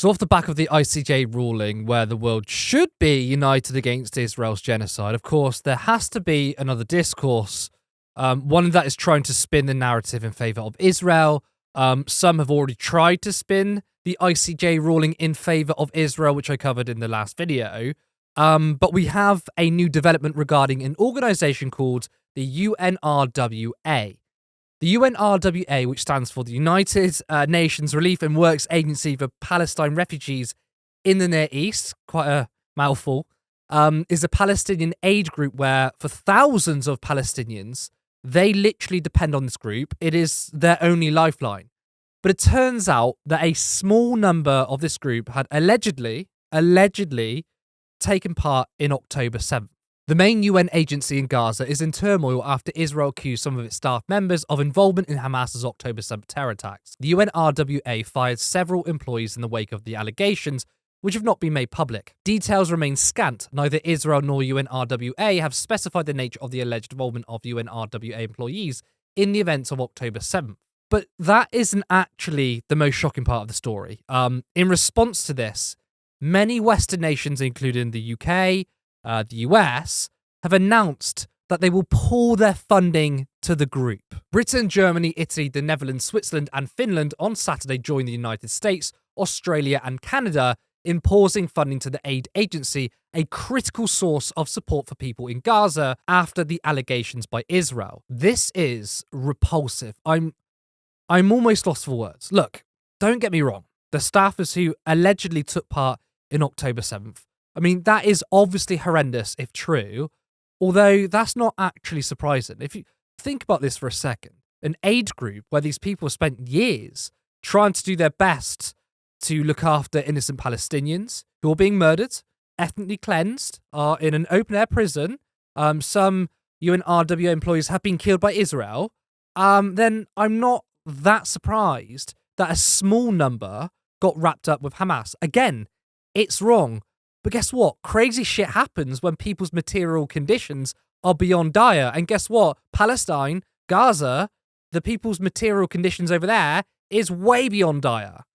So off the back of the ICJ ruling where the world should be united against Israel's genocide, of course, there has to be another discourse, one that is trying to spin the narrative in favour of Israel. Some have already tried to spin the ICJ ruling in favour of Israel, which I covered in the last video. But we have a new development regarding an organisation called the UNRWA. The UNRWA, which stands for the United Nations Relief and Works Agency for Palestine Refugees in the Near East, quite a mouthful, is a Palestinian aid group where, for thousands of Palestinians, they literally depend on this group. It is their only lifeline. But it turns out that a small number of this group had allegedly taken part in October 7th. The main UN agency in Gaza is in turmoil after Israel accused some of its staff members of involvement in Hamas's October 7th terror attacks. The UNRWA fired several employees in the wake of the allegations, which have not been made public. Details remain scant. Neither Israel nor UNRWA have specified the nature of the alleged involvement of UNRWA employees in the events of October 7th. But that isn't actually the most shocking part of the story. In response to this, many Western nations, including the UK, the US, have announced that they will pull their funding to the group. Britain, Germany, Italy, the Netherlands, Switzerland, and Finland on Saturday joined the United States, Australia, and Canada in pausing funding to the aid agency, a critical source of support for people in Gaza after the allegations by Israel. This is repulsive. I'm almost lost for words. Look, don't get me wrong. The staffers who allegedly took part in October 7th, I mean, that is obviously horrendous if true, although that's not actually surprising. If you think about this for a second, an aid group where these people have spent years trying to do their best to look after innocent Palestinians who are being murdered, ethnically cleansed, are in an open-air prison, some UNRWA employees have been killed by Israel, then I'm not that surprised that a small number got wrapped up with Hamas. Again, it's wrong. But guess what? Crazy shit happens when people's material conditions are beyond dire. And guess what? Palestine, Gaza, the people's material conditions over there is way beyond dire.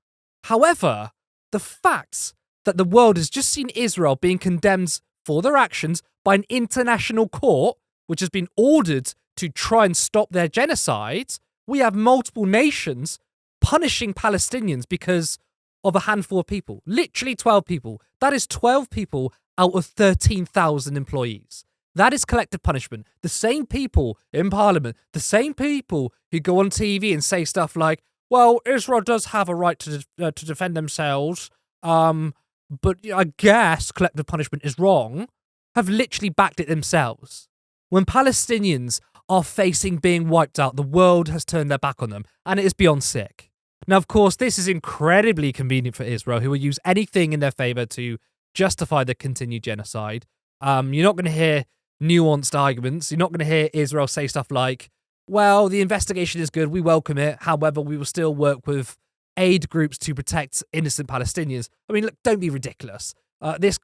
However, the fact that the world has just seen Israel being condemned for their actions by an international court, which has been ordered to try and stop their genocide, we have multiple nations punishing Palestinians because of a handful of people. Literally 12 people. That is 12 people out of 13,000 employees. That is collective punishment. The same people in Parliament, the same people who go on TV and say stuff like, well, Israel does have a right to defend themselves, but I guess collective punishment is wrong, have literally backed it themselves. When Palestinians are facing being wiped out, the world has turned their back on them, and it is beyond sick. Now, of course, this is incredibly convenient for Israel, who will use anything in their favour to justify the continued genocide. You're not going to hear nuanced arguments. You're not going to hear Israel say stuff like, well, the investigation is good, we welcome it, however, we will still work with aid groups to protect innocent Palestinians. I mean, look, don't be ridiculous. This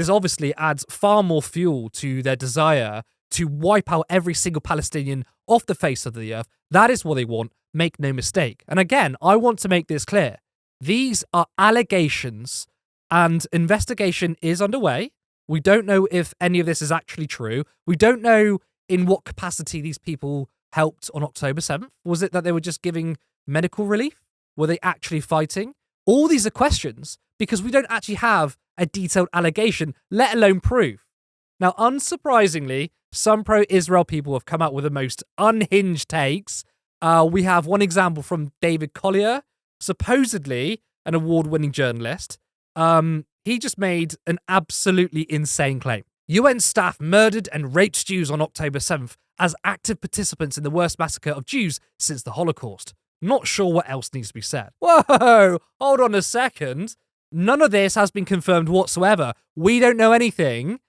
obviously adds far more fuel to their desire to wipe out every single Palestinian off the face of the earth. That is what they want. Make no mistake. And again, I want to make this clear. These are allegations and investigation is underway. We don't know if any of this is actually true. We don't know in what capacity these people helped on October 7th. Was it that they were just giving medical relief? Were they actually fighting? All these are questions because we don't actually have a detailed allegation, let alone proof. Now, unsurprisingly, some pro-Israel people have come out with the most unhinged takes. We have one example from David Collier, supposedly an award-winning journalist. He just made an absolutely insane claim. UN staff murdered and raped Jews on October 7th as active participants in the worst massacre of Jews since the Holocaust. Not sure what else needs to be said. Whoa, hold on a second. None of this has been confirmed whatsoever. We don't know anything,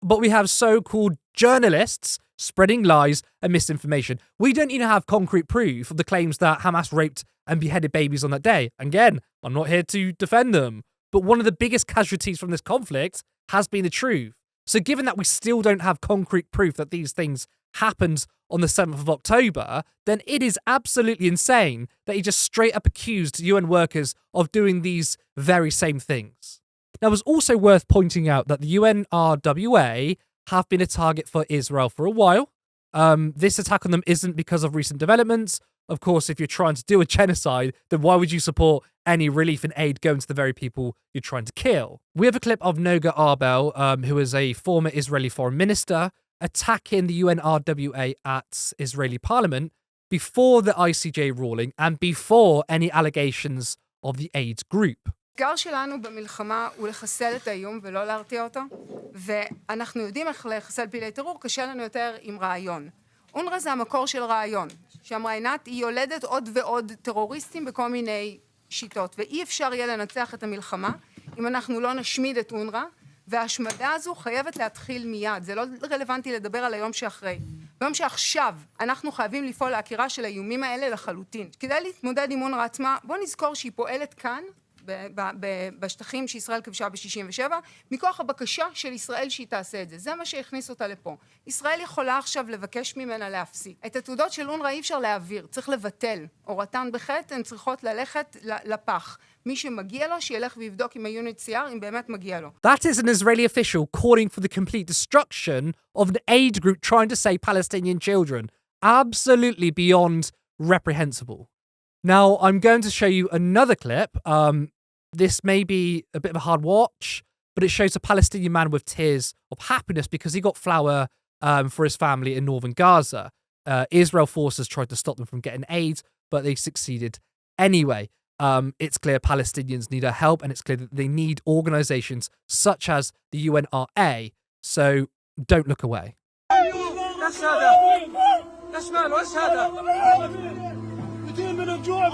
but we have so-called journalists spreading lies and misinformation. We don't even have concrete proof of the claims that Hamas raped and beheaded babies on that day. Again, I'm not here to defend them, but one of the biggest casualties from this conflict has been the truth. So given that we still don't have concrete proof that these things happened on the 7th of October, then it is absolutely insane that he just straight up accused UN workers of doing these very same things. Now, it's also worth pointing out that the UNRWA have been a target for Israel for a while. This attack on them isn't because of recent developments. Of course, if you're trying to do a genocide, then why would you support any relief and aid going to the very people you're trying to kill? We have a clip of Noga Arbel, who is a former Israeli foreign minister, attacking the UNRWA at Israeli parliament before the ICJ ruling and before any allegations of the aid group. האתגר שלנו במלחמה הוא לחסל את האיום ולא להרתיע אותו, ואנחנו יודעים איך לחסל פעילי טרור, קשה לנו יותר עם רעיון. אונר"א זה המקור של רעיון, שאמרה עינת, היא יולדת עוד ועוד טרוריסטים בכל מיני שיטות, ואי אפשר יהיה לנצח את המלחמה אם אנחנו לא נשמיד את אונר"א, וההשמדה הזו חייבת להתחיל מיד. זה לא רלוונטי לדבר על היום שאחרי. ביום שעכשיו אנחנו חייבים לפעול להכירה של האיומים האלה לחלוטין. כדי להתמודד עם אונר"א עצמה, בוא נזכור שהיא פועלת כאן, בשטחים שישראל כבשה ב-67, מכוח הבקשה של ישראל שהיא תעשה את זה. זה מה שהכניס אותה לפה. ישראל יכולה עכשיו לבקש ממנה להפסיק. את התעודות של אונר"א אי אפשר להעביר, צריך לבטל. אורתן בחטא, הן צריכות ללכת לפח. מי שמגיע לו, שילך ויבדוק עם ה-UNHCR אם באמת מגיע לו. That is an Israeli official calling for the complete destruction of an aid group trying to save Palestinian children. Absolutely beyond reprehensible. Now, I'm going to show you another clip. This may be a bit of a hard watch, but it shows a Palestinian man with tears of happiness because he got flour for his family in northern Gaza. Israel forces tried to stop them from getting aid, but they succeeded anyway. It's clear Palestinians need our help, and it's clear that they need organizations such as the UNRWA. So don't look away. من الجوع